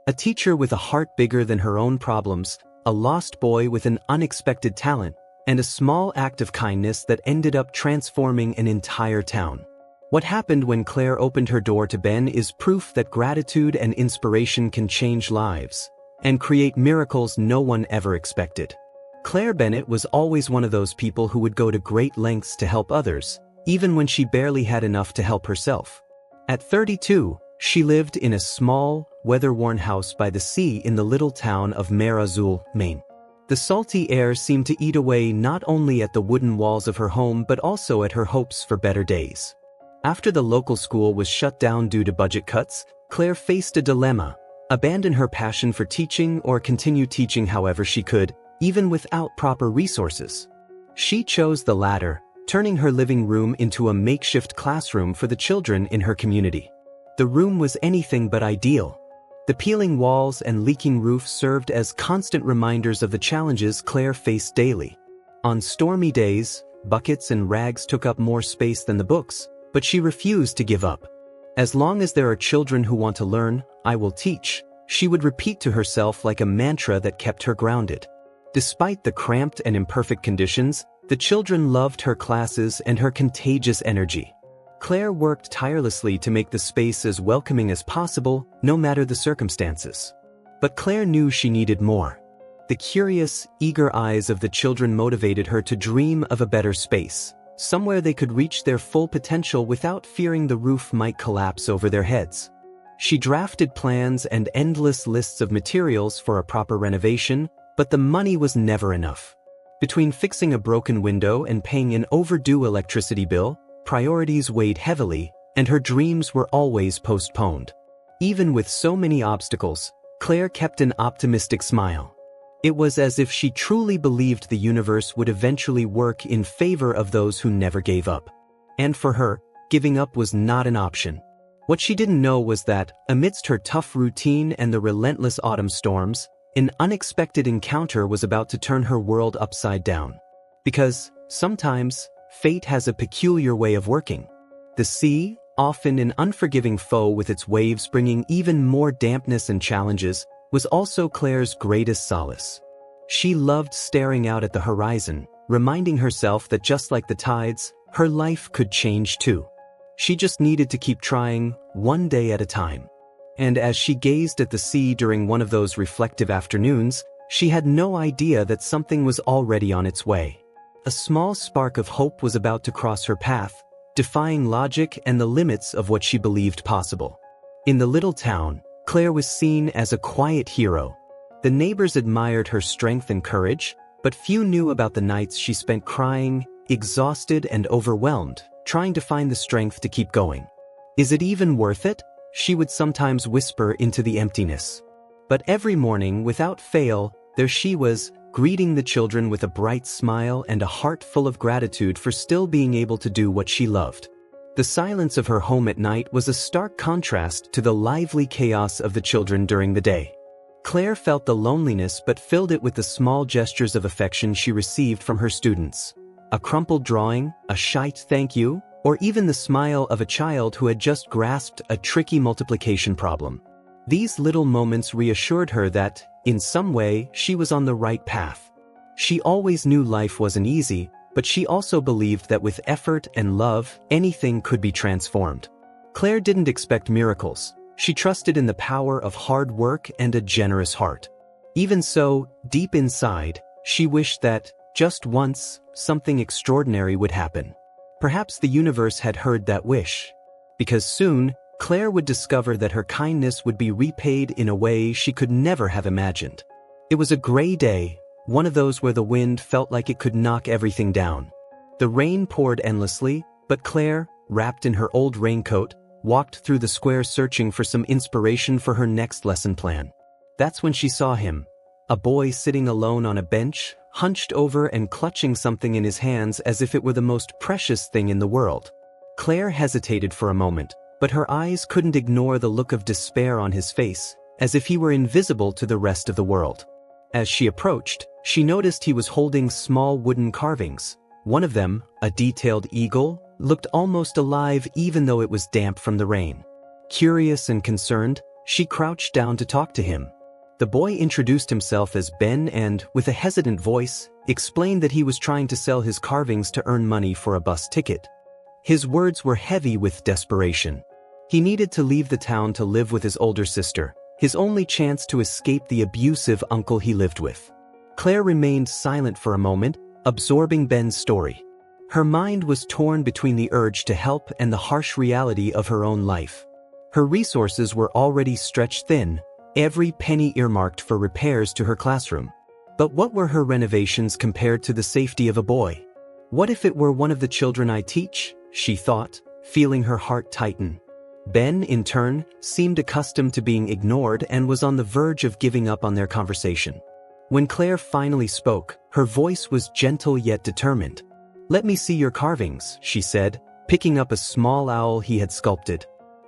A teacher with a heart bigger than her own problems, a lost boy with an unexpected talent, and a small act of kindness that ended up transforming an entire town. What happened when Claire opened her door to Ben is proof that gratitude and inspiration can change lives and create miracles no one ever expected. Claire Bennett was always one of those people who would go to great lengths to help others, even when she barely had enough to help herself. At 32, she lived in a small, weather-worn house by the sea in the little town of Mer Azul, Maine. The salty air seemed to eat away not only at the wooden walls of her home but also at her hopes for better days. After the local school was shut down due to budget cuts, Claire faced a dilemma: abandon her passion for teaching or continue teaching however she could, even without proper resources. She chose the latter, turning her living room into a makeshift classroom for the children in her community. The room was anything but ideal. The peeling walls and leaking roof served as constant reminders of the challenges Claire faced daily. On stormy days, buckets and rags took up more space than the books, but she refused to give up. As long as there are children who want to learn, I will teach, she would repeat to herself like a mantra that kept her grounded. Despite the cramped and imperfect conditions, the children loved her classes and her contagious energy. Claire worked tirelessly to make the space as welcoming as possible, no matter the circumstances. But Claire knew she needed more. The curious, eager eyes of the children motivated her to dream of a better space, somewhere they could reach their full potential without fearing the roof might collapse over their heads. She drafted plans and endless lists of materials for a proper renovation, but the money was never enough. Between fixing a broken window and paying an overdue electricity bill, priorities weighed heavily, and her dreams were always postponed. Even with so many obstacles, Claire kept an optimistic smile. It was as if she truly believed the universe would eventually work in favor of those who never gave up. And for her, giving up was not an option. What she didn't know was that, amidst her tough routine and the relentless autumn storms, an unexpected encounter was about to turn her world upside down. Because, sometimes, fate has a peculiar way of working. The sea, often an unforgiving foe with its waves bringing even more dampness and challenges, was also Claire's greatest solace. She loved staring out at the horizon, reminding herself that just like the tides, her life could change too. She just needed to keep trying, one day at a time. And as she gazed at the sea during one of those reflective afternoons, she had no idea that something was already on its way. A small spark of hope was about to cross her path, defying logic and the limits of what she believed possible. In the little town, Claire was seen as a quiet hero. The neighbors admired her strength and courage, but few knew about the nights she spent crying, exhausted and overwhelmed, trying to find the strength to keep going. "Is it even worth it?" she would sometimes whisper into the emptiness. But every morning, without fail, there she was, greeting the children with a bright smile and a heart full of gratitude for still being able to do what she loved. The silence of her home at night was a stark contrast to the lively chaos of the children during the day. Claire felt the loneliness but filled it with the small gestures of affection she received from her students. A crumpled drawing, a shy thank you, or even the smile of a child who had just grasped a tricky multiplication problem. These little moments reassured her that, in some way, she was on the right path. She always knew life wasn't easy, but she also believed that with effort and love, anything could be transformed. Claire didn't expect miracles. She trusted in the power of hard work and a generous heart. Even so, deep inside, she wished that, just once, something extraordinary would happen. Perhaps the universe had heard that wish. Because soon, Claire would discover that her kindness would be repaid in a way she could never have imagined. It was a gray day, one of those where the wind felt like it could knock everything down. The rain poured endlessly, but Claire, wrapped in her old raincoat, walked through the square searching for some inspiration for her next lesson plan. That's when she saw him, a boy sitting alone on a bench, hunched over and clutching something in his hands as if it were the most precious thing in the world. Claire hesitated for a moment, but her eyes couldn't ignore the look of despair on his face, as if he were invisible to the rest of the world. As she approached, she noticed he was holding small wooden carvings. One of them, a detailed eagle, looked almost alive even though it was damp from the rain. Curious and concerned, She crouched down to talk to him. The boy introduced himself as Ben and, with a hesitant voice, explained that he was trying to sell his carvings to earn money for a bus ticket. His words were heavy with desperation. He needed to leave the town to live with his older sister, his only chance to escape the abusive uncle he lived with. Claire remained silent for a moment, absorbing Ben's story. Her mind was torn between the urge to help and the harsh reality of her own life. Her resources were already stretched thin, every penny earmarked for repairs to her classroom. But what were her renovations compared to the safety of a boy? What if it were one of the children I teach? She thought, feeling her heart tighten. Ben, in turn, seemed accustomed to being ignored and was on the verge of giving up on their conversation. When Claire finally spoke, her voice was gentle yet determined. "Let me see your carvings," she said, picking up a small owl he had sculpted.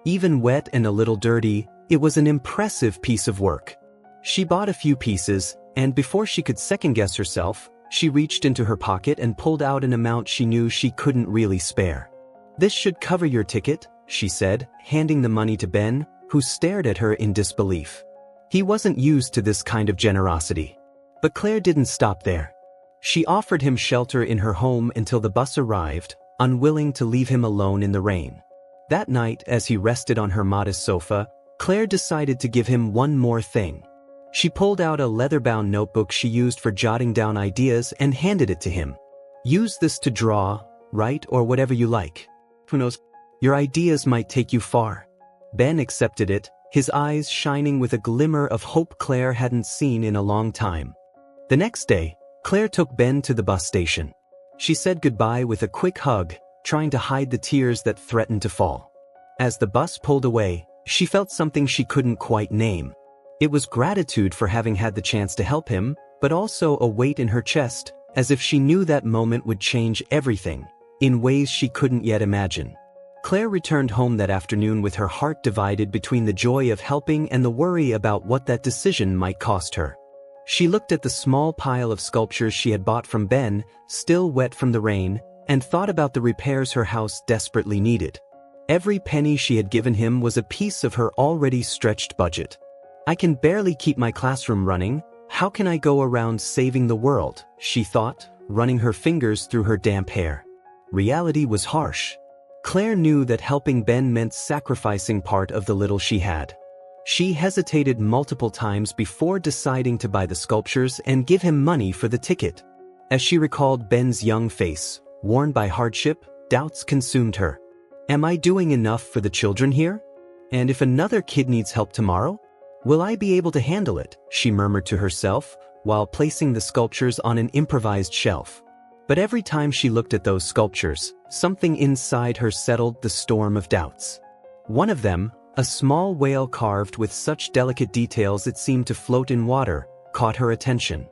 Even wet and a little dirty, it was an impressive piece of work. She bought a few pieces, and before she could second-guess herself, she reached into her pocket and pulled out an amount she knew she couldn't really spare. "This should cover your ticket," she said, handing the money to Ben, who stared at her in disbelief. He wasn't used to this kind of generosity. But Claire didn't stop there. She offered him shelter in her home until the bus arrived, unwilling to leave him alone in the rain. That night, as he rested on her modest sofa, Claire decided to give him one more thing. She pulled out a leather-bound notebook she used for jotting down ideas and handed it to him. "Use this to draw, write, or whatever you like. Who knows? Your ideas might take you far." Ben accepted it, his eyes shining with a glimmer of hope Claire hadn't seen in a long time. The next day, Claire took Ben to the bus station. She said goodbye with a quick hug, trying to hide the tears that threatened to fall. As the bus pulled away, she felt something she couldn't quite name. It was gratitude for having had the chance to help him, but also a weight in her chest, as if she knew that moment would change everything, in ways she couldn't yet imagine. Claire returned home that afternoon with her heart divided between the joy of helping and the worry about what that decision might cost her. She looked at the small pile of sculptures she had bought from Ben, still wet from the rain, and thought about the repairs her house desperately needed. Every penny she had given him was a piece of her already stretched budget. "I can barely keep my classroom running. How can I go around saving the world?" she thought, running her fingers through her damp hair. Reality was harsh. Claire knew that helping Ben meant sacrificing part of the little she had. She hesitated multiple times before deciding to buy the sculptures and give him money for the ticket. As she recalled Ben's young face, worn by hardship, doubts consumed her. "Am I doing enough for the children here? And if another kid needs help tomorrow, will I be able to handle it?" she murmured to herself, while placing the sculptures on an improvised shelf. But every time she looked at those sculptures, something inside her settled the storm of doubts. One of them, a small whale carved with such delicate details it seemed to float in water, caught her attention.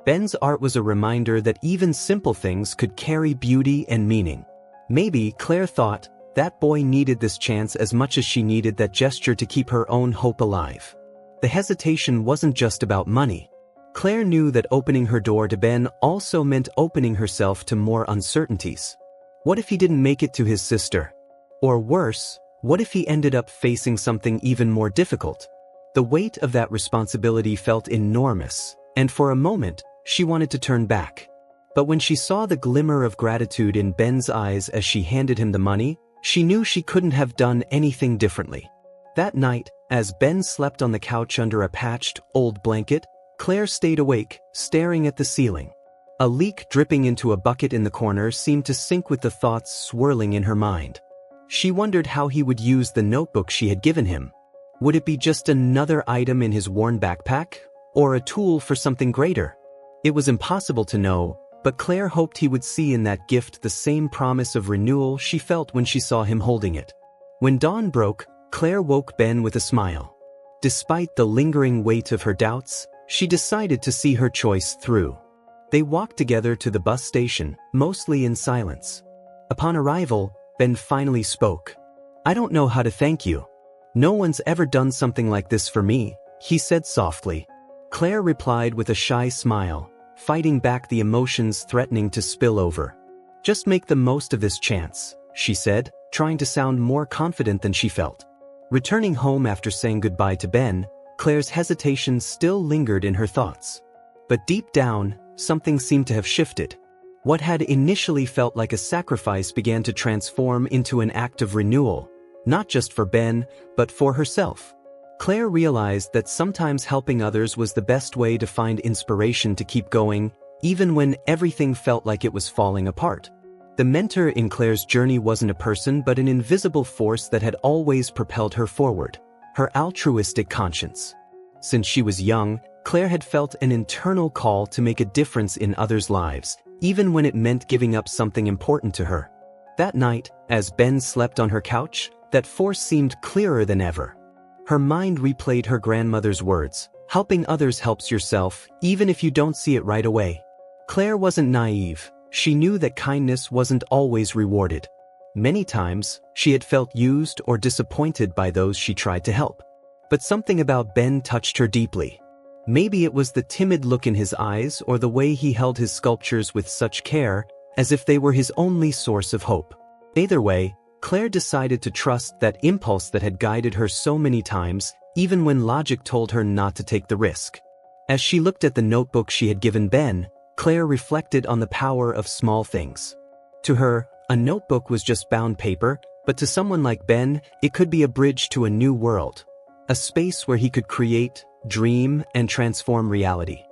Ben's art was a reminder that even simple things could carry beauty and meaning. Maybe, Claire thought, that boy needed this chance as much as she needed that gesture to keep her own hope alive. The hesitation wasn't just about money. Claire knew that opening her door to Ben also meant opening herself to more uncertainties. What if he didn't make it to his sister? Or worse, what if he ended up facing something even more difficult? The weight of that responsibility felt enormous, and for a moment, she wanted to turn back. But when she saw the glimmer of gratitude in Ben's eyes as she handed him the money, she knew she couldn't have done anything differently. That night, as Ben slept on the couch under a patched, old blanket, Claire stayed awake, staring at the ceiling. A leak dripping into a bucket in the corner seemed to sync with the thoughts swirling in her mind. She wondered how he would use the notebook she had given him. Would it be just another item in his worn backpack, or a tool for something greater? It was impossible to know, but Claire hoped he would see in that gift the same promise of renewal she felt when she saw him holding it. When dawn broke, Claire woke Ben with a smile. Despite the lingering weight of her doubts, she decided to see her choice through. They walked together to the bus station, mostly in silence. Upon arrival, Ben finally spoke. "I don't know how to thank you. No one's ever done something like this for me," he said softly. Claire replied with a shy smile, fighting back the emotions threatening to spill over. "Just make the most of this chance," she said, trying to sound more confident than she felt. Returning home after saying goodbye to Ben, Claire's hesitation still lingered in her thoughts. But deep down, something seemed to have shifted. What had initially felt like a sacrifice began to transform into an act of renewal, not just for Ben, but for herself. Claire realized that sometimes helping others was the best way to find inspiration to keep going, even when everything felt like it was falling apart. The mentor in Claire's journey wasn't a person but an invisible force that had always propelled her forward, her altruistic conscience. Since she was young, Claire had felt an internal call to make a difference in others' lives, even when it meant giving up something important to her. That night, as Ben slept on her couch, that force seemed clearer than ever. Her mind replayed her grandmother's words, "Helping others helps yourself, even if you don't see it right away." Claire wasn't naive. She knew that kindness wasn't always rewarded. Many times, she had felt used or disappointed by those she tried to help. But something about Ben touched her deeply. Maybe it was the timid look in his eyes or the way he held his sculptures with such care, as if they were his only source of hope. Either way, Claire decided to trust that impulse that had guided her so many times, even when logic told her not to take the risk. As she looked at the notebook she had given Ben, Claire reflected on the power of small things. To her, a notebook was just bound paper, but to someone like Ben, it could be a bridge to a new world. A space where he could create, dream, and transform reality.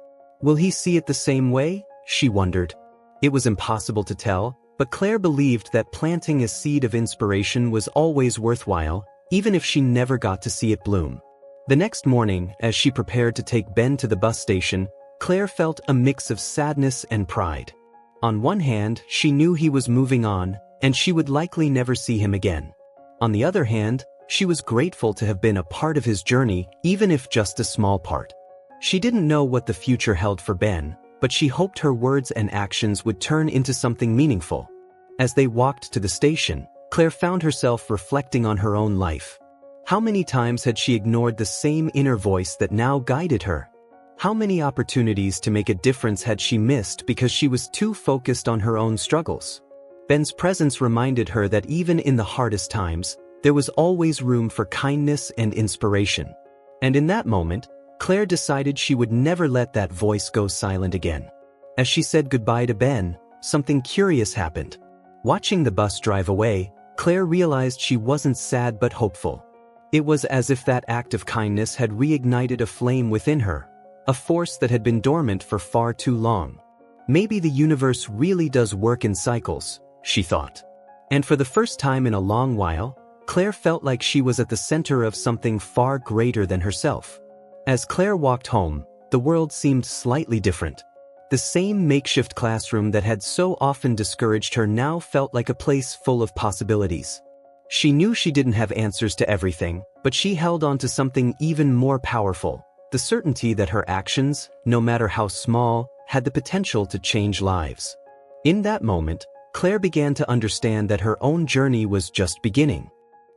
Will he see it the same way? She wondered. It was impossible to tell, but Claire believed that planting a seed of inspiration was always worthwhile, even if she never got to see it bloom. The next morning, as she prepared to take Ben to the bus station, Claire felt a mix of sadness and pride. On one hand, she knew he was moving on, and she would likely never see him again. On the other hand, she was grateful to have been a part of his journey, even if just a small part. She didn't know what the future held for Ben, but she hoped her words and actions would turn into something meaningful. As they walked to the station, Claire found herself reflecting on her own life. How many times had she ignored the same inner voice that now guided her? How many opportunities to make a difference had she missed because she was too focused on her own struggles? Ben's presence reminded her that even in the hardest times, there was always room for kindness and inspiration. And in that moment, Claire decided she would never let that voice go silent again. As she said goodbye to Ben, something curious happened. Watching the bus drive away, Claire realized she wasn't sad but hopeful. It was as if that act of kindness had reignited a flame within her, a force that had been dormant for far too long. Maybe the universe really does work in cycles, she thought. And for the first time in a long while, Claire felt like she was at the center of something far greater than herself. As Claire walked home, the world seemed slightly different. The same makeshift classroom that had so often discouraged her now felt like a place full of possibilities. She knew she didn't have answers to everything, but she held on to something even more powerful, the certainty that her actions, no matter how small, had the potential to change lives. In that moment, Claire began to understand that her own journey was just beginning.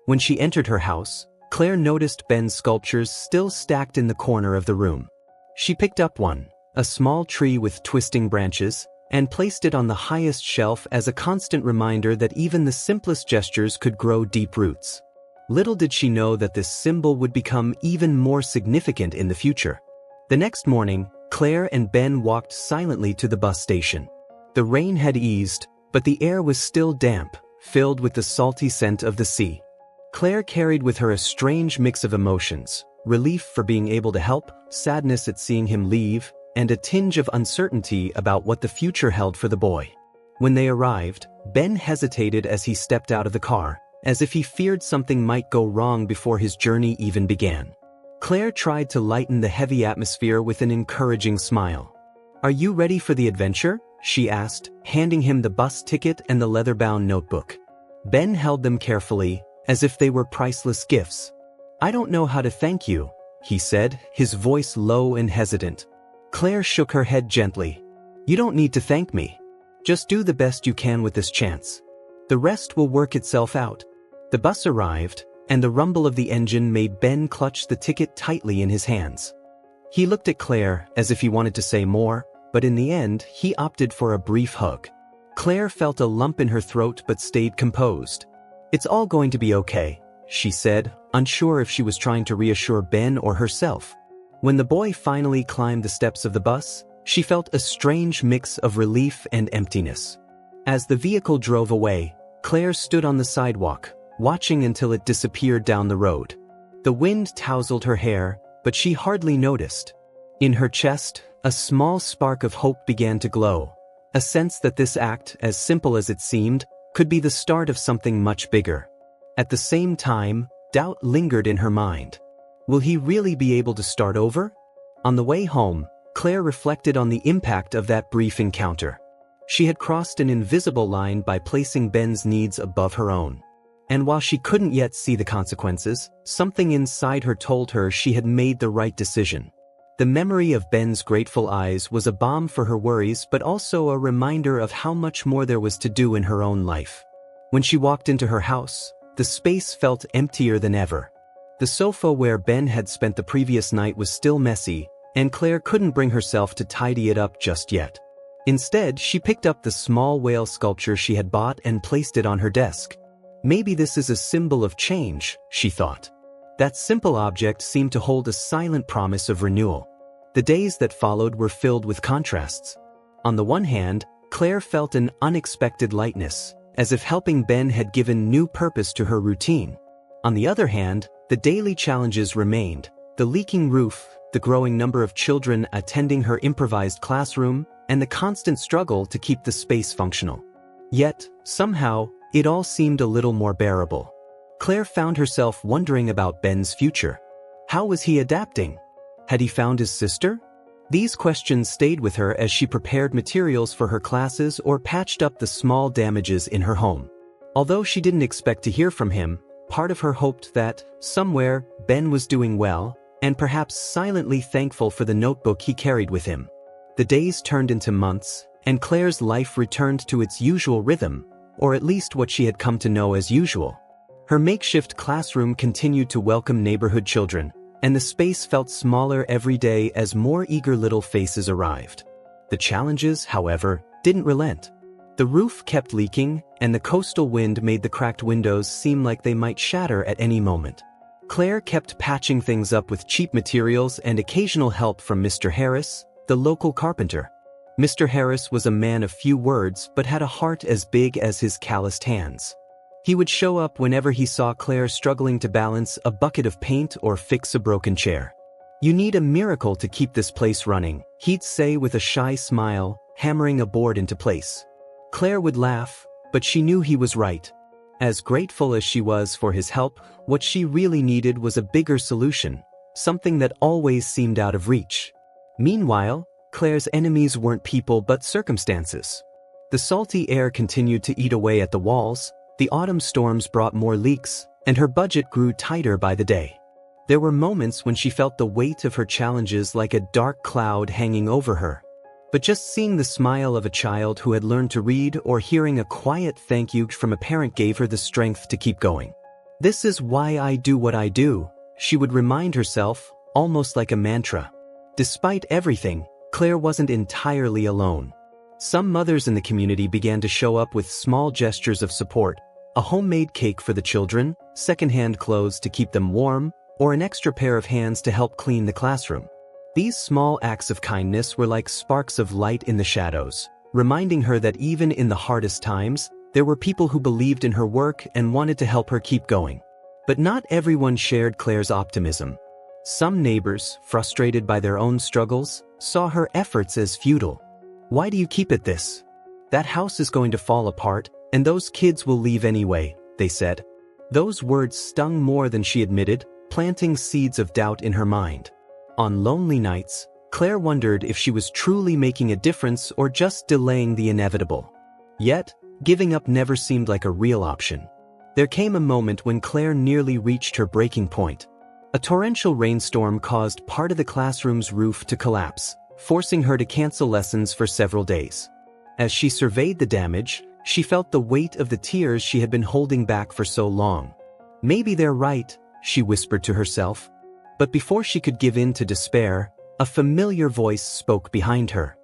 When she entered her house, Claire noticed Ben's sculptures still stacked in the corner of the room. She picked up one, a small tree with twisting branches, and placed it on the highest shelf as a constant reminder that even the simplest gestures could grow deep roots. Little did she know that this symbol would become even more significant in the future. The next morning, Claire and Ben walked silently to the bus station. The rain had eased, but the air was still damp, filled with the salty scent of the sea. Claire carried with her a strange mix of emotions, relief for being able to help, sadness at seeing him leave, and a tinge of uncertainty about what the future held for the boy. When they arrived, Ben hesitated as he stepped out of the car, as if he feared something might go wrong before his journey even began. Claire tried to lighten the heavy atmosphere with an encouraging smile. "Are you ready for the adventure?" she asked, handing him the bus ticket and the leather-bound notebook. Ben held them carefully, as if they were priceless gifts. "I don't know how to thank you," he said, his voice low and hesitant. Claire shook her head gently. "You don't need to thank me. Just do the best you can with this chance. The rest will work itself out." The bus arrived, and the rumble of the engine made Ben clutch the ticket tightly in his hands. He looked at Claire as if he wanted to say more, but in the end, he opted for a brief hug. Claire felt a lump in her throat but stayed composed. "It's all going to be okay," she said, unsure if she was trying to reassure Ben or herself. When the boy finally climbed the steps of the bus, she felt a strange mix of relief and emptiness. As the vehicle drove away, Claire stood on the sidewalk, watching until it disappeared down the road. The wind tousled her hair, but she hardly noticed. In her chest, a small spark of hope began to glow, a sense that this act, as simple as it seemed, could be the start of something much bigger. At the same time, doubt lingered in her mind. Will he really be able to start over? On the way home, Claire reflected on the impact of that brief encounter. She had crossed an invisible line by placing Ben's needs above her own. And while she couldn't yet see the consequences, something inside her told her she had made the right decision. The memory of Ben's grateful eyes was a balm for her worries, but also a reminder of how much more there was to do in her own life. When she walked into her house, the space felt emptier than ever. The sofa where Ben had spent the previous night was still messy, and Claire couldn't bring herself to tidy it up just yet. Instead, she picked up the small whale sculpture she had bought and placed it on her desk. Maybe this is a symbol of change, she thought. That simple object seemed to hold a silent promise of renewal. The days that followed were filled with contrasts. On the one hand, Claire felt an unexpected lightness, as if helping Ben had given new purpose to her routine. On the other hand, the daily challenges remained: the leaking roof, the growing number of children attending her improvised classroom, and the constant struggle to keep the space functional. Yet, somehow, it all seemed a little more bearable. Claire found herself wondering about Ben's future. How was he adapting? Had he found his sister? These questions stayed with her as she prepared materials for her classes or patched up the small damages in her home. Although she didn't expect to hear from him, part of her hoped that, somewhere, Ben was doing well, and perhaps silently thankful for the notebook he carried with him. The days turned into months, and Claire's life returned to its usual rhythm, or at least what she had come to know as usual. Her makeshift classroom continued to welcome neighborhood children, and the space felt smaller every day as more eager little faces arrived. The challenges, however, didn't relent. The roof kept leaking, and the coastal wind made the cracked windows seem like they might shatter at any moment. Claire kept patching things up with cheap materials and occasional help from Mr. Harris, the local carpenter. Mr. Harris was a man of few words but had a heart as big as his calloused hands. He would show up whenever he saw Claire struggling to balance a bucket of paint or fix a broken chair. "You need a miracle to keep this place running," he'd say with a shy smile, hammering a board into place. Claire would laugh, but she knew he was right. As grateful as she was for his help, what she really needed was a bigger solution, something that always seemed out of reach. Meanwhile, Claire's enemies weren't people but circumstances. The salty air continued to eat away at the walls, the autumn storms brought more leaks, and her budget grew tighter by the day. There were moments when she felt the weight of her challenges like a dark cloud hanging over her. But just seeing the smile of a child who had learned to read or hearing a quiet thank you from a parent gave her the strength to keep going. "This is why I do what I do," she would remind herself, almost like a mantra. Despite everything, Claire wasn't entirely alone. Some mothers in the community began to show up with small gestures of support: a homemade cake for the children, secondhand clothes to keep them warm, or an extra pair of hands to help clean the classroom. These small acts of kindness were like sparks of light in the shadows, reminding her that even in the hardest times, there were people who believed in her work and wanted to help her keep going. But not everyone shared Claire's optimism. Some neighbors, frustrated by their own struggles, saw her efforts as futile. "Why do you keep at this? That house is going to fall apart, and those kids will leave anyway," they said. Those words stung more than she admitted, planting seeds of doubt in her mind. On lonely nights, Claire wondered if she was truly making a difference or just delaying the inevitable. Yet, giving up never seemed like a real option. There came a moment when Claire nearly reached her breaking point. A torrential rainstorm caused part of the classroom's roof to collapse, forcing her to cancel lessons for several days. As she surveyed the damage, she felt the weight of the tears she had been holding back for so long. "Maybe they're right," she whispered to herself. But before she could give in to despair, a familiar voice spoke behind her.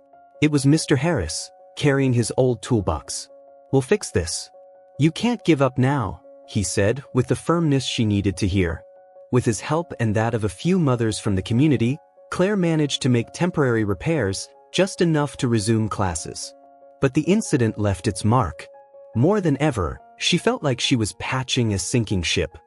It was Mr. Harris, carrying his old toolbox. "We'll fix this. You can't give up now," he said, with the firmness she needed to hear. With his help and that of a few mothers from the community, Claire managed to make temporary repairs, just enough to resume classes. But the incident left its mark. More than ever, she felt like she was patching a sinking ship.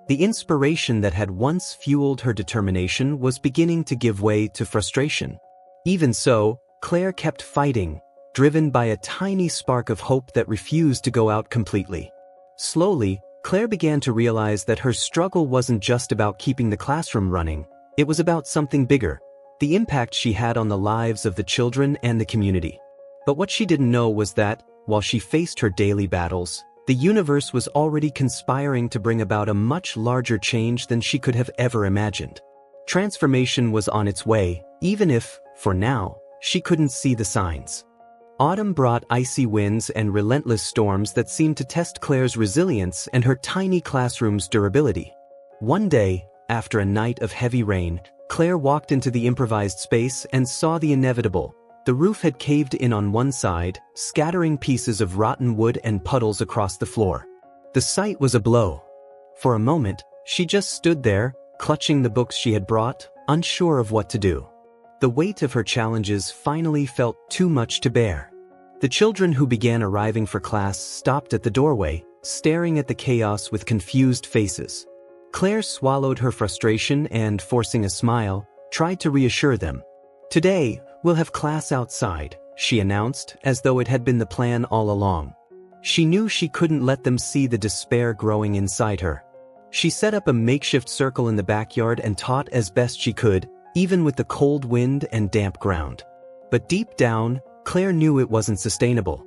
The inspiration that had once fueled her determination was beginning to give way to frustration. Even so, Claire kept fighting, driven by a tiny spark of hope that refused to go out completely. Slowly, Claire began to realize that her struggle wasn't just about keeping the classroom running, it was about something bigger, the impact she had on the lives of the children and the community. But what she didn't know was that, while she faced her daily battles, the universe was already conspiring to bring about a much larger change than she could have ever imagined. Transformation was on its way, even if, for now, she couldn't see the signs. Autumn brought icy winds and relentless storms that seemed to test Claire's resilience and her tiny classroom's durability. One day, after a night of heavy rain, Claire walked into the improvised space and saw the inevitable. The roof had caved in on one side, scattering pieces of rotten wood and puddles across the floor. The sight was a blow. For a moment, she just stood there, clutching the books she had brought, unsure of what to do. The weight of her challenges finally felt too much to bear. The children who began arriving for class stopped at the doorway, staring at the chaos with confused faces. Claire swallowed her frustration and, forcing a smile, tried to reassure them. "Today, we'll have class outside," she announced, as though it had been the plan all along. She knew she couldn't let them see the despair growing inside her. She set up a makeshift circle in the backyard and taught as best she could, even with the cold wind and damp ground. But deep down, Claire knew it wasn't sustainable.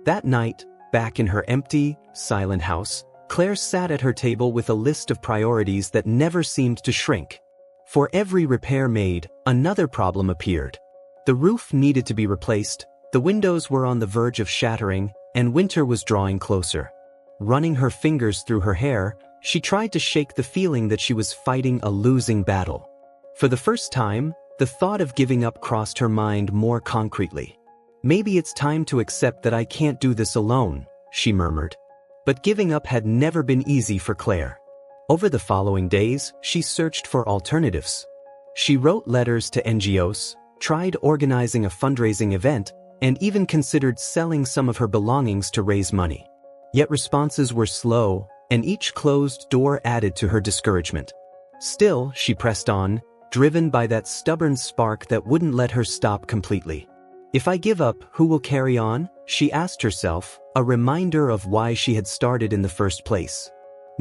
That night, back in her empty, silent house, Claire sat at her table with a list of priorities that never seemed to shrink. For every repair made, another problem appeared. The roof needed to be replaced, the windows were on the verge of shattering, and winter was drawing closer. Running her fingers through her hair, she tried to shake the feeling that she was fighting a losing battle. For the first time, the thought of giving up crossed her mind more concretely. "Maybe it's time to accept that I can't do this alone," she murmured. But giving up had never been easy for Claire. Over the following days, she searched for alternatives. She wrote letters to NGOs, tried organizing a fundraising event, and even considered selling some of her belongings to raise money. Yet responses were slow, and each closed door added to her discouragement. Still, she pressed on, driven by that stubborn spark that wouldn't let her stop completely. "If I give up, who will carry on?" she asked herself, a reminder of why she had started in the first place.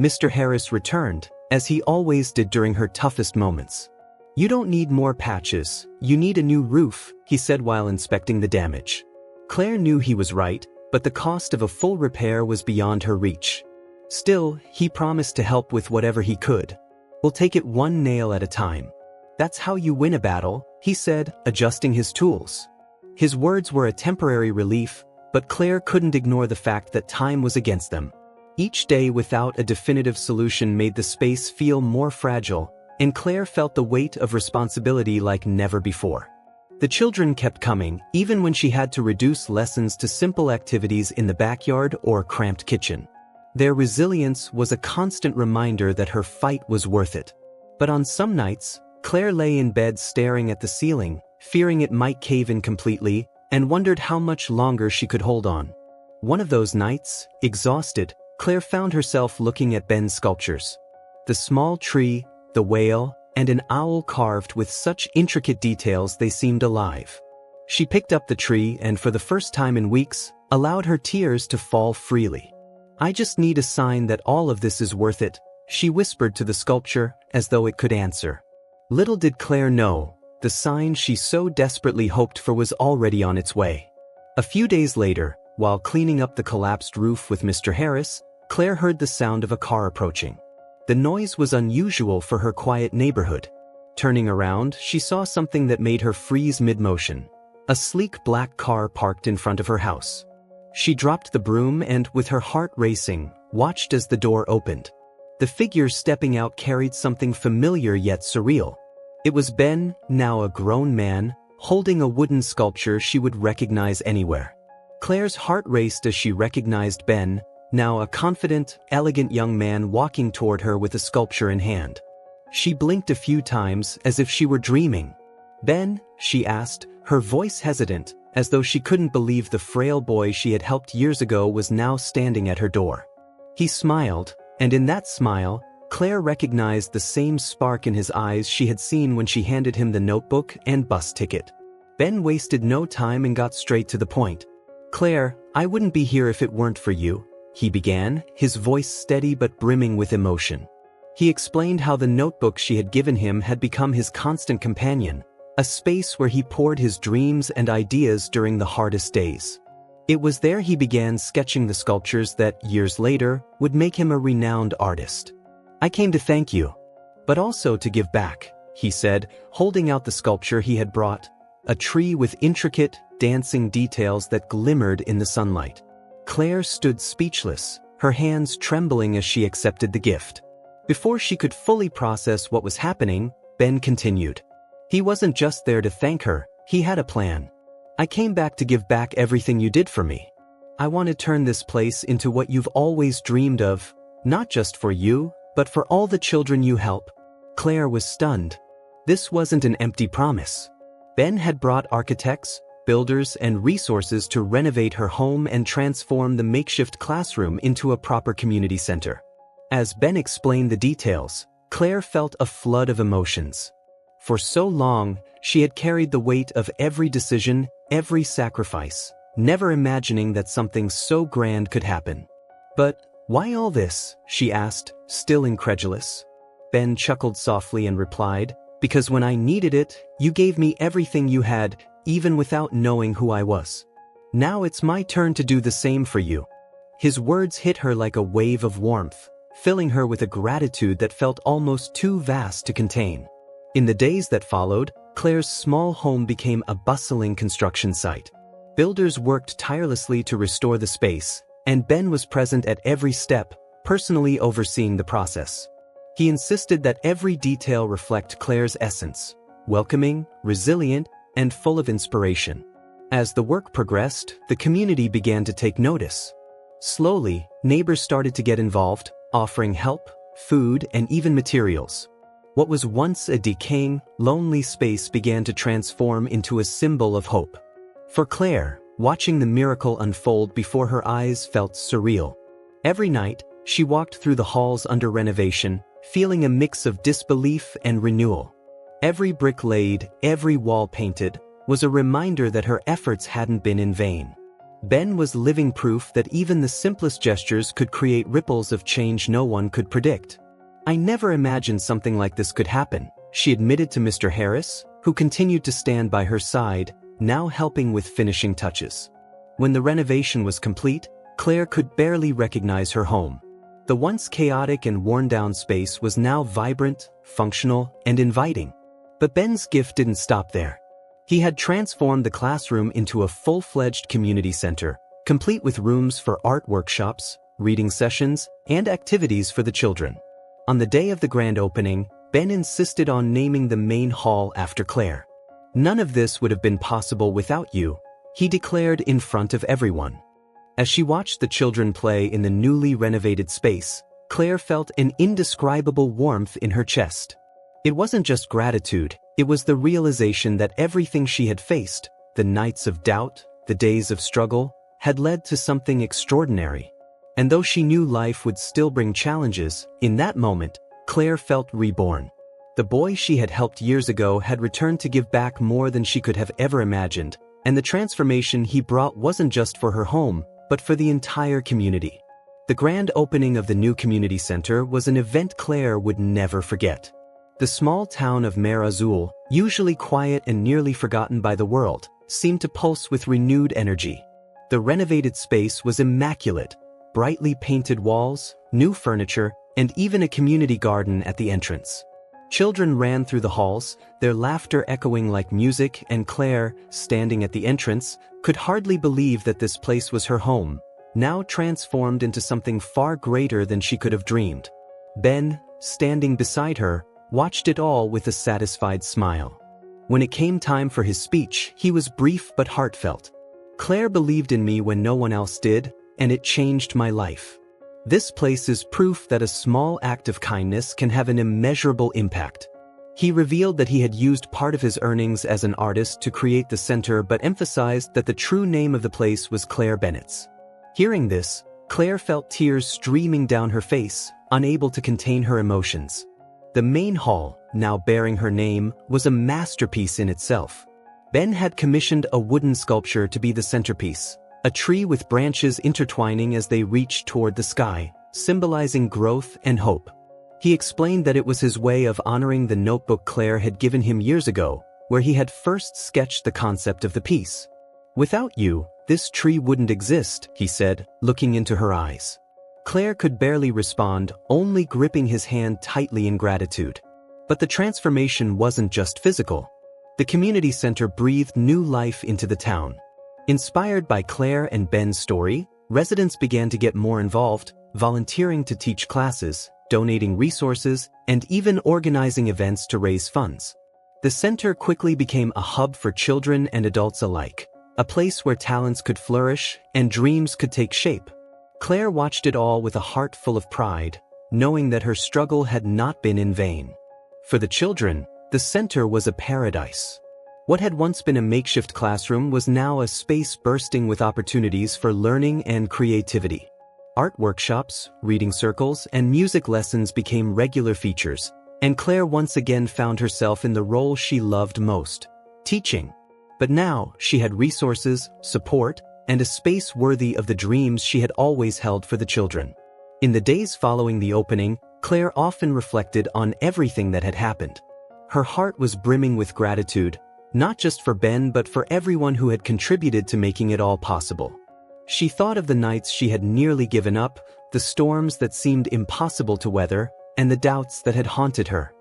Mr. Harris returned, as he always did during her toughest moments. "You don't need more patches, you need a new roof," he said while inspecting the damage. Claire knew he was right, but the cost of a full repair was beyond her reach. Still, he promised to help with whatever he could. "We'll take it one nail at a time. That's how you win a battle," he said, adjusting his tools. His words were a temporary relief, but Claire couldn't ignore the fact that time was against them. Each day without a definitive solution made the space feel more fragile, and Claire felt the weight of responsibility like never before. The children kept coming, even when she had to reduce lessons to simple activities in the backyard or cramped kitchen. Their resilience was a constant reminder that her fight was worth it. But on some nights, Claire lay in bed staring at the ceiling, fearing it might cave in completely, and wondered how much longer she could hold on. One of those nights, exhausted, Claire found herself looking at Ben's sculptures. The small tree, the whale, and an owl carved with such intricate details they seemed alive. She picked up the tree and, for the first time in weeks, allowed her tears to fall freely. "I just need a sign that all of this is worth it," she whispered to the sculpture, as though it could answer. Little did Claire know, the sign she so desperately hoped for was already on its way. A few days later, while cleaning up the collapsed roof with Mr. Harris, Claire heard the sound of a car approaching. The noise was unusual for her quiet neighborhood. Turning around, she saw something that made her freeze mid-motion. A sleek black car parked in front of her house. She dropped the broom and, with her heart racing, watched as the door opened. The figure stepping out carried something familiar yet surreal. It was Ben, now a grown man, holding a wooden sculpture she would recognize anywhere. Claire's heart raced as she recognized Ben, now a confident, elegant young man walking toward her with a sculpture in hand. She blinked a few times as if she were dreaming. "Ben?" she asked, her voice hesitant, as though she couldn't believe the frail boy she had helped years ago was now standing at her door. He smiled, and in that smile, Claire recognized the same spark in his eyes she had seen when she handed him the notebook and bus ticket. Ben wasted no time and got straight to the point. "Claire, I wouldn't be here if it weren't for you," he began, his voice steady but brimming with emotion. He explained how the notebook she had given him had become his constant companion, a space where he poured his dreams and ideas during the hardest days. It was there he began sketching the sculptures that, years later, would make him a renowned artist. "I came to thank you, but also to give back," he said, holding out the sculpture he had brought, a tree with intricate, dancing details that glimmered in the sunlight. Claire stood speechless, her hands trembling as she accepted the gift. Before she could fully process what was happening, Ben continued. He wasn't just there to thank her, he had a plan. "I came back to give back everything you did for me. I want to turn this place into what you've always dreamed of, not just for you, but for all the children you help." Claire was stunned. This wasn't an empty promise. Ben had brought architects, builders, and resources to renovate her home and transform the makeshift classroom into a proper community center. As Ben explained the details, Claire felt a flood of emotions. For so long, she had carried the weight of every decision, every sacrifice, never imagining that something so grand could happen. "But why all this?" she asked, still incredulous. Ben chuckled softly and replied, "Because when I needed it, you gave me everything you had, even without knowing who I was. Now it's my turn to do the same for you." His words hit her like a wave of warmth, filling her with a gratitude that felt almost too vast to contain. In the days that followed, Claire's small home became a bustling construction site. Builders worked tirelessly to restore the space, and Ben was present at every step, personally overseeing the process. He insisted that every detail reflect Claire's essence, welcoming, resilient, and full of inspiration. As the work progressed, the community began to take notice. Slowly, neighbors started to get involved, offering help, food, and even materials. What was once a decaying, lonely space began to transform into a symbol of hope. For Claire, watching the miracle unfold before her eyes felt surreal. Every night, she walked through the halls under renovation, feeling a mix of disbelief and renewal. Every brick laid, every wall painted, was a reminder that her efforts hadn't been in vain. Ben was living proof that even the simplest gestures could create ripples of change no one could predict. "I never imagined something like this could happen," she admitted to Mr. Harris, who continued to stand by her side, now helping with finishing touches. When the renovation was complete, Claire could barely recognize her home. The once chaotic and worn-down space was now vibrant, functional, and inviting. But Ben's gift didn't stop there. He had transformed the classroom into a full-fledged community center, complete with rooms for art workshops, reading sessions, and activities for the children. On the day of the grand opening, Ben insisted on naming the main hall after Claire. "None of this would have been possible without you," he declared in front of everyone. As she watched the children play in the newly renovated space, Claire felt an indescribable warmth in her chest. It wasn't just gratitude, it was the realization that everything she had faced, the nights of doubt, the days of struggle, had led to something extraordinary. And though she knew life would still bring challenges, in that moment, Claire felt reborn. The boy she had helped years ago had returned to give back more than she could have ever imagined, and the transformation he brought wasn't just for her home, but for the entire community. The grand opening of the new community center was an event Claire would never forget. The small town of Mer Azul, usually quiet and nearly forgotten by the world, seemed to pulse with renewed energy. The renovated space was immaculate, brightly painted walls, new furniture, and even a community garden at the entrance. Children ran through the halls, their laughter echoing like music, and Claire, standing at the entrance, could hardly believe that this place was her home, now transformed into something far greater than she could have dreamed. Ben, standing beside her, watched it all with a satisfied smile. When it came time for his speech, he was brief but heartfelt. "Claire believed in me when no one else did, and it changed my life. This place is proof that a small act of kindness can have an immeasurable impact. He revealed that he had used part of his earnings as an artist to create the center but emphasized that the true name of the place was Claire Bennett's. Hearing this, Claire felt tears streaming down her face, unable to contain her emotions. The main hall, now bearing her name, was a masterpiece in itself. Ben had commissioned a wooden sculpture to be the centerpiece, a tree with branches intertwining as they reached toward the sky, symbolizing growth and hope. He explained that it was his way of honoring the notebook Claire had given him years ago, where he had first sketched the concept of the piece. "Without you, this tree wouldn't exist," he said, looking into her eyes. Claire could barely respond, only gripping his hand tightly in gratitude. But the transformation wasn't just physical. The community center breathed new life into the town. Inspired by Claire and Ben's story, residents began to get more involved, volunteering to teach classes, donating resources, and even organizing events to raise funds. The center quickly became a hub for children and adults alike, a place where talents could flourish and dreams could take shape. Claire watched it all with a heart full of pride, knowing that her struggle had not been in vain. For the children, the center was a paradise. What had once been a makeshift classroom was now a space bursting with opportunities for learning and creativity. Art workshops, reading circles, and music lessons became regular features, and Claire once again found herself in the role she loved most, teaching. But now, she had resources, support, and a space worthy of the dreams she had always held for the children. In the days following the opening, Claire often reflected on everything that had happened. Her heart was brimming with gratitude, not just for Ben but for everyone who had contributed to making it all possible. She thought of the nights she had nearly given up, the storms that seemed impossible to weather, and the doubts that had haunted her.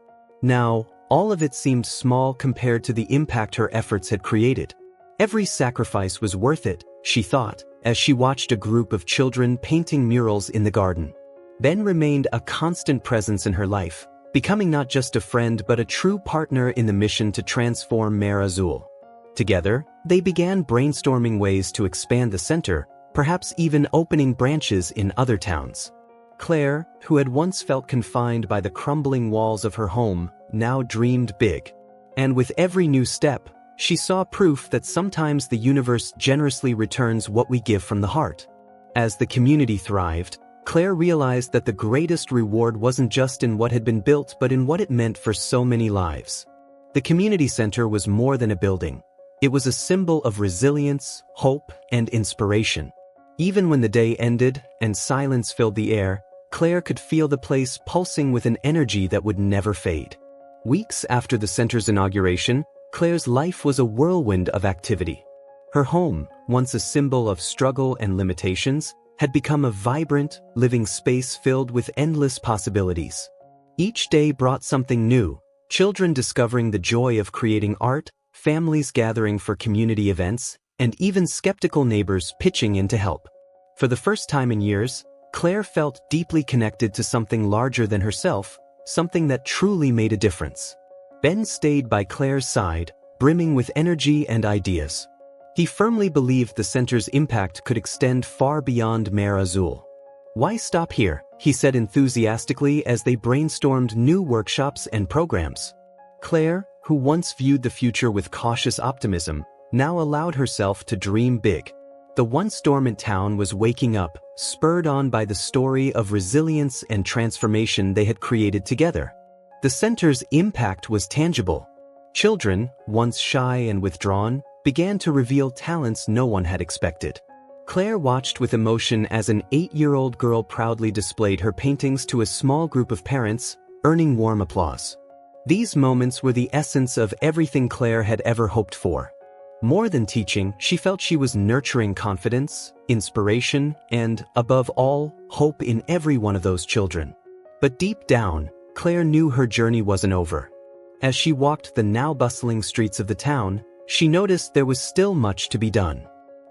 Now, all of it seemed small compared to the impact her efforts had created. Every sacrifice was worth it, she thought, as she watched a group of children painting murals in the garden. Ben remained a constant presence in her life, becoming not just a friend but a true partner in the mission to transform Mer Azul. Together, they began brainstorming ways to expand the center, perhaps even opening branches in other towns. Claire, who had once felt confined by the crumbling walls of her home, now dreamed big. And with every new step, she saw proof that sometimes the universe generously returns what we give from the heart. As the community thrived, Claire realized that the greatest reward wasn't just in what had been built but in what it meant for so many lives. The community center was more than a building. It was a symbol of resilience, hope, and inspiration. Even when the day ended and silence filled the air, Claire could feel the place pulsing with an energy that would never fade. Weeks after the center's inauguration, Claire's life was a whirlwind of activity. Her home, once a symbol of struggle and limitations, had become a vibrant, living space filled with endless possibilities. Each day brought something new, children discovering the joy of creating art, families gathering for community events, and even skeptical neighbors pitching in to help. For the first time in years, Claire felt deeply connected to something larger than herself, something that truly made a difference. Ben stayed by Claire's side, brimming with energy and ideas. He firmly believed the center's impact could extend far beyond Mer Azul. "Why stop here?" he said enthusiastically as they brainstormed new workshops and programs. Claire, who once viewed the future with cautious optimism, now allowed herself to dream big. The once dormant town was waking up, spurred on by the story of resilience and transformation they had created together. The center's impact was tangible. Children, once shy and withdrawn, began to reveal talents no one had expected. Claire watched with emotion as an 8-year-old girl proudly displayed her paintings to a small group of parents, earning warm applause. These moments were the essence of everything Claire had ever hoped for. More than teaching, she felt she was nurturing confidence, inspiration, and, above all, hope in every one of those children. But deep down, Claire knew her journey wasn't over. As she walked the now bustling streets of the town, she noticed there was still much to be done.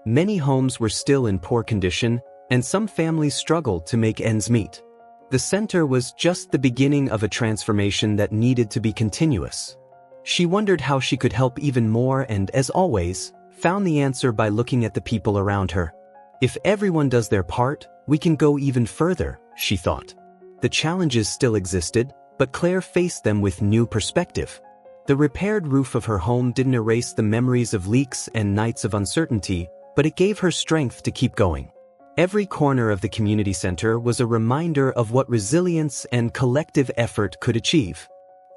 Many homes were still in poor condition, and some families struggled to make ends meet. The center was just the beginning of a transformation that needed to be continuous. She wondered how she could help even more and, as always, found the answer by looking at the people around her. If everyone does their part, we can go even further, she thought. The challenges still existed, but Claire faced them with new perspective. The repaired roof of her home didn't erase the memories of leaks and nights of uncertainty, but it gave her strength to keep going. Every corner of the community center was a reminder of what resilience and collective effort could achieve.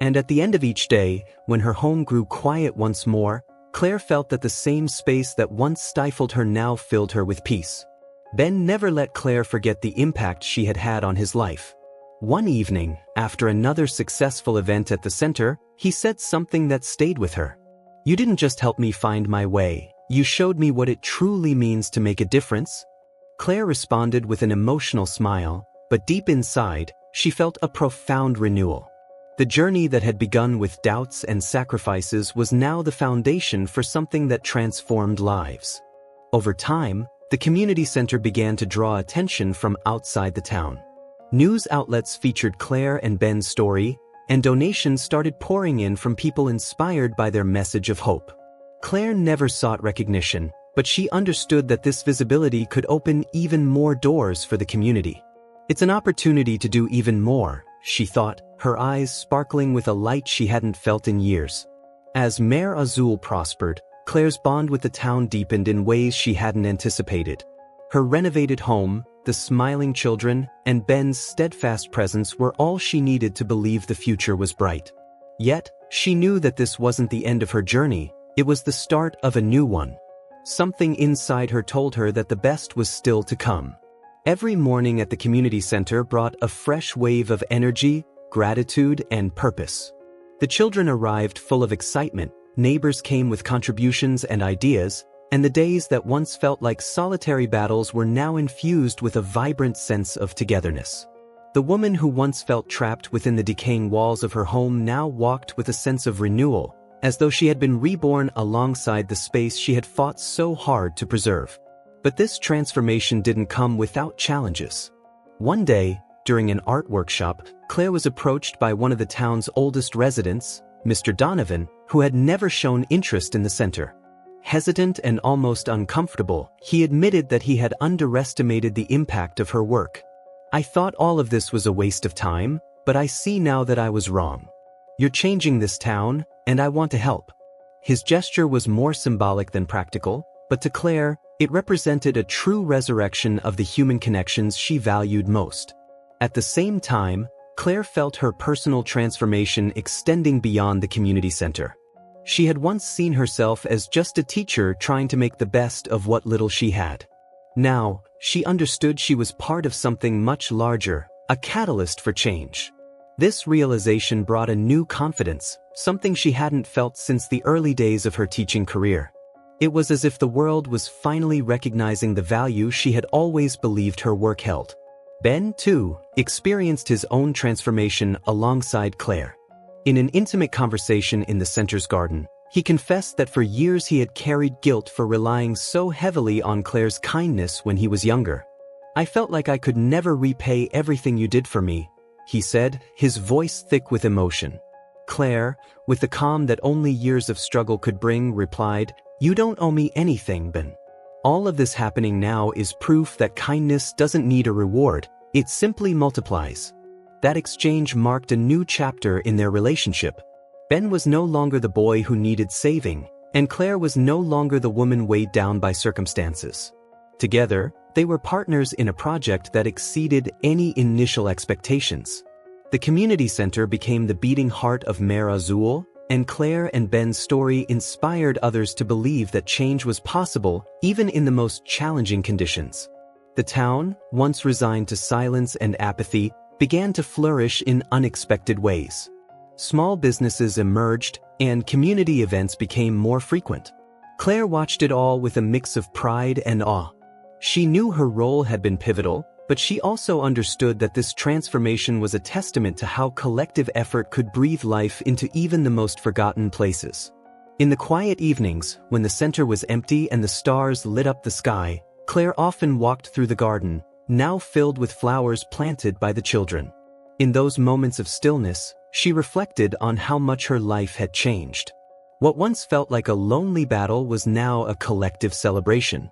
And at the end of each day, when her home grew quiet once more, Claire felt that the same space that once stifled her now filled her with peace. Ben never let Claire forget the impact she had had on his life. One evening, after another successful event at the center, he said something that stayed with her. "You didn't just help me find my way, you showed me what it truly means to make a difference." Claire responded with an emotional smile, but deep inside, she felt a profound renewal. The journey that had begun with doubts and sacrifices was now the foundation for something that transformed lives. Over time, the community center began to draw attention from outside the town. News outlets featured Claire and Ben's story, and donations started pouring in from people inspired by their message of hope. Claire never sought recognition, but she understood that this visibility could open even more doors for the community. "It's an opportunity to do even more," she thought, her eyes sparkling with a light she hadn't felt in years. As Mer Azul prospered, Claire's bond with the town deepened in ways she hadn't anticipated. Her renovated home, the smiling children, and Ben's steadfast presence were all she needed to believe the future was bright. Yet, she knew that this wasn't the end of her journey, it was the start of a new one. Something inside her told her that the best was still to come. Every morning at the community center brought a fresh wave of energy, gratitude, and purpose. The children arrived full of excitement, neighbors came with contributions and ideas, and the days that once felt like solitary battles were now infused with a vibrant sense of togetherness. The woman who once felt trapped within the decaying walls of her home now walked with a sense of renewal, as though she had been reborn alongside the space she had fought so hard to preserve. But this transformation didn't come without challenges. One day, during an art workshop, Claire was approached by one of the town's oldest residents, Mr. Donovan, who had never shown interest in the center. Hesitant and almost uncomfortable, he admitted that he had underestimated the impact of her work. "I thought all of this was a waste of time, but I see now that I was wrong. You're changing this town, and I want to help." His gesture was more symbolic than practical, but to Claire, it represented a true resurrection of the human connections she valued most. At the same time, Claire felt her personal transformation extending beyond the community center. She had once seen herself as just a teacher trying to make the best of what little she had. Now, she understood she was part of something much larger, a catalyst for change. This realization brought a new confidence, something she hadn't felt since the early days of her teaching career. It was as if the world was finally recognizing the value she had always believed her work held. Ben, too, experienced his own transformation alongside Claire. In an intimate conversation in the center's garden, he confessed that for years he had carried guilt for relying so heavily on Claire's kindness when he was younger. "I felt like I could never repay everything you did for me," he said, his voice thick with emotion. Claire, with the calm that only years of struggle could bring, replied, "You don't owe me anything, Ben. All of this happening now is proof that kindness doesn't need a reward, it simply multiplies." That exchange marked a new chapter in their relationship. Ben was no longer the boy who needed saving, and Claire was no longer the woman weighed down by circumstances. Together, they were partners in a project that exceeded any initial expectations. The community center became the beating heart of Mer Azul, and Claire and Ben's story inspired others to believe that change was possible even in the most challenging conditions. The town, once resigned to silence and apathy, began to flourish in unexpected ways. Small businesses emerged, and community events became more frequent. Claire watched it all with a mix of pride and awe. She knew her role had been pivotal, but she also understood that this transformation was a testament to how collective effort could breathe life into even the most forgotten places. In the quiet evenings, when the center was empty and the stars lit up the sky, Claire often walked through the garden, now filled with flowers planted by the children. In those moments of stillness, she reflected on how much her life had changed. What once felt like a lonely battle was now a collective celebration.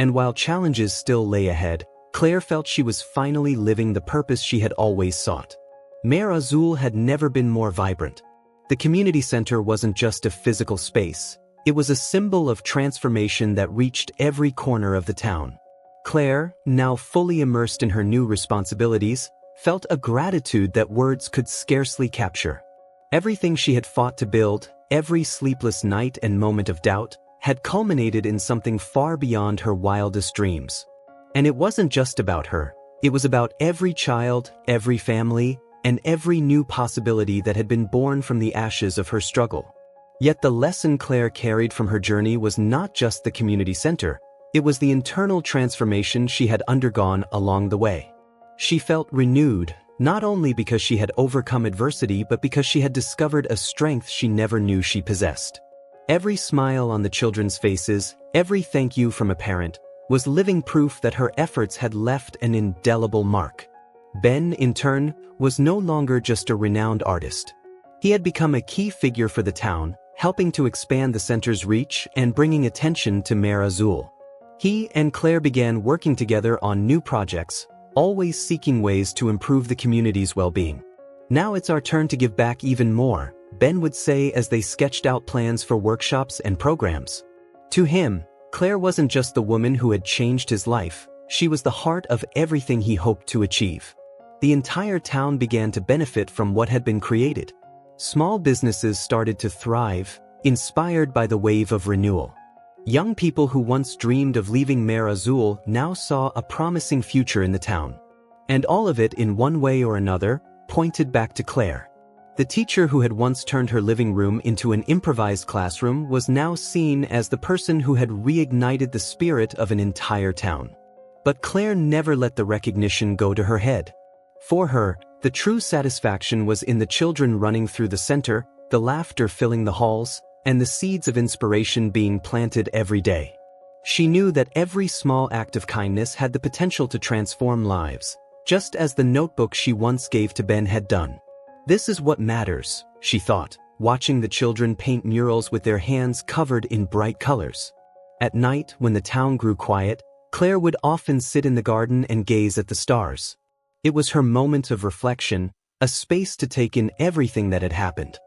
And while challenges still lay ahead, Claire felt she was finally living the purpose she had always sought. Mare Azul had never been more vibrant. The community center wasn't just a physical space, it was a symbol of transformation that reached every corner of the town. Claire, now fully immersed in her new responsibilities, felt a gratitude that words could scarcely capture. Everything she had fought to build, every sleepless night and moment of doubt, had culminated in something far beyond her wildest dreams. And it wasn't just about her, it was about every child, every family, and every new possibility that had been born from the ashes of her struggle. Yet the lesson Claire carried from her journey was not just the community center, it was the internal transformation she had undergone along the way. She felt renewed, not only because she had overcome adversity but because she had discovered a strength she never knew she possessed. Every smile on the children's faces, every thank you from a parent, was living proof that her efforts had left an indelible mark. Ben, in turn, was no longer just a renowned artist. He had become a key figure for the town, helping to expand the center's reach and bringing attention to Mare Azul. He and Claire began working together on new projects, always seeking ways to improve the community's well-being. "Now it's our turn to give back even more," Ben would say as they sketched out plans for workshops and programs. To him, Claire wasn't just the woman who had changed his life, she was the heart of everything he hoped to achieve. The entire town began to benefit from what had been created. Small businesses started to thrive, inspired by the wave of renewal. Young people who once dreamed of leaving Mare Azul now saw a promising future in the town. And all of it, in one way or another, pointed back to Claire. The teacher who had once turned her living room into an improvised classroom was now seen as the person who had reignited the spirit of an entire town. But Claire never let the recognition go to her head. For her, the true satisfaction was in the children running through the center, the laughter filling the halls, and the seeds of inspiration being planted every day. She knew that every small act of kindness had the potential to transform lives, just as the notebook she once gave to Ben had done. This is what matters, she thought, watching the children paint murals with their hands covered in bright colors. At night, when the town grew quiet, Claire would often sit in the garden and gaze at the stars. It was her moment of reflection, a space to take in everything that had happened.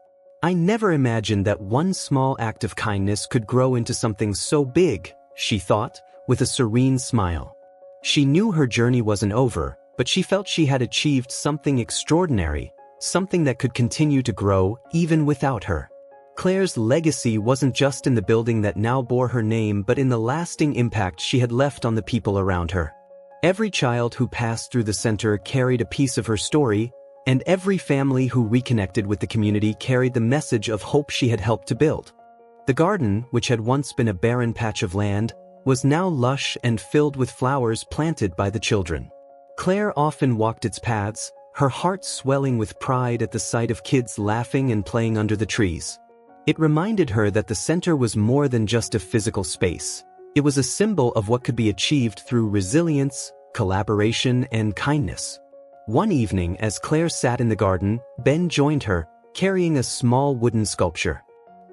"I never imagined that one small act of kindness could grow into something so big," she thought, with a serene smile. She knew her journey wasn't over, but she felt she had achieved something extraordinary, something that could continue to grow even without her. Claire's legacy wasn't just in the building that now bore her name but in the lasting impact she had left on the people around her. Every child who passed through the center carried a piece of her story, and every family who reconnected with the community carried the message of hope she had helped to build. The garden, which had once been a barren patch of land, was now lush and filled with flowers planted by the children. Claire often walked its paths, her heart swelling with pride at the sight of kids laughing and playing under the trees. It reminded her that the center was more than just a physical space. It was a symbol of what could be achieved through resilience, collaboration, and kindness. One evening, as Claire sat in the garden, Ben joined her, carrying a small wooden sculpture.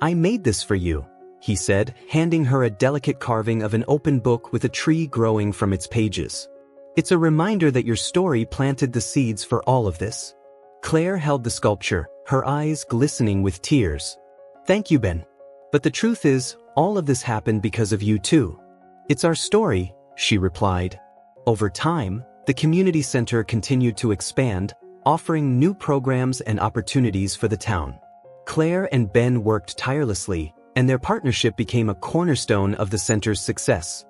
"I made this for you," he said, handing her a delicate carving of an open book with a tree growing from its pages. "It's a reminder that your story planted the seeds for all of this." Claire held the sculpture, her eyes glistening with tears. "Thank you, Ben. But the truth is, all of this happened because of you too." "It's our story," she replied. Over time, the community center continued to expand, offering new programs and opportunities for the town. Claire and Ben worked tirelessly, and their partnership became a cornerstone of the center's success.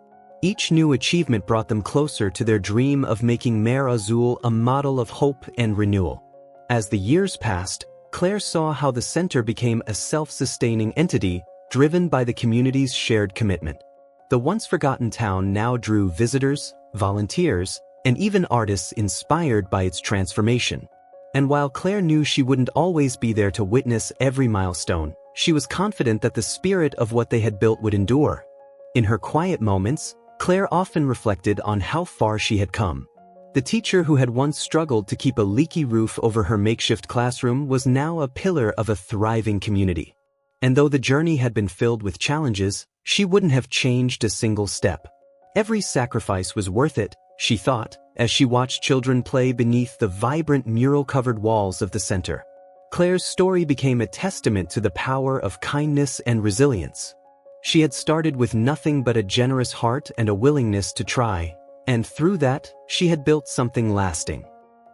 Each new achievement brought them closer to their dream of making Mare Azul a model of hope and renewal. As the years passed, Claire saw how the center became a self-sustaining entity, driven by the community's shared commitment. The once-forgotten town now drew visitors, volunteers, and even artists inspired by its transformation. And while Claire knew she wouldn't always be there to witness every milestone, she was confident that the spirit of what they had built would endure. In her quiet moments, Claire often reflected on how far she had come. The teacher who had once struggled to keep a leaky roof over her makeshift classroom was now a pillar of a thriving community. And though the journey had been filled with challenges, she wouldn't have changed a single step. Every sacrifice was worth it, she thought, as she watched children play beneath the vibrant mural-covered walls of the center. Claire's story became a testament to the power of kindness and resilience. She had started with nothing but a generous heart and a willingness to try, and through that, she had built something lasting.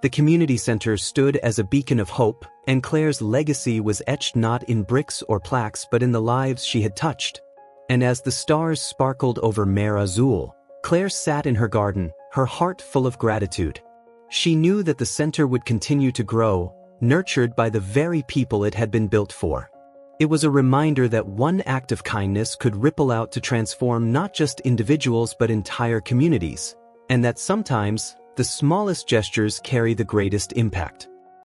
The community center stood as a beacon of hope, and Claire's legacy was etched not in bricks or plaques but in the lives she had touched. And as the stars sparkled over Mer Azul, Claire sat in her garden, her heart full of gratitude. She knew that the center would continue to grow, nurtured by the very people it had been built for. It was a reminder that one act of kindness could ripple out to transform not just individuals but entire communities, and that sometimes, the smallest gestures carry the greatest impact.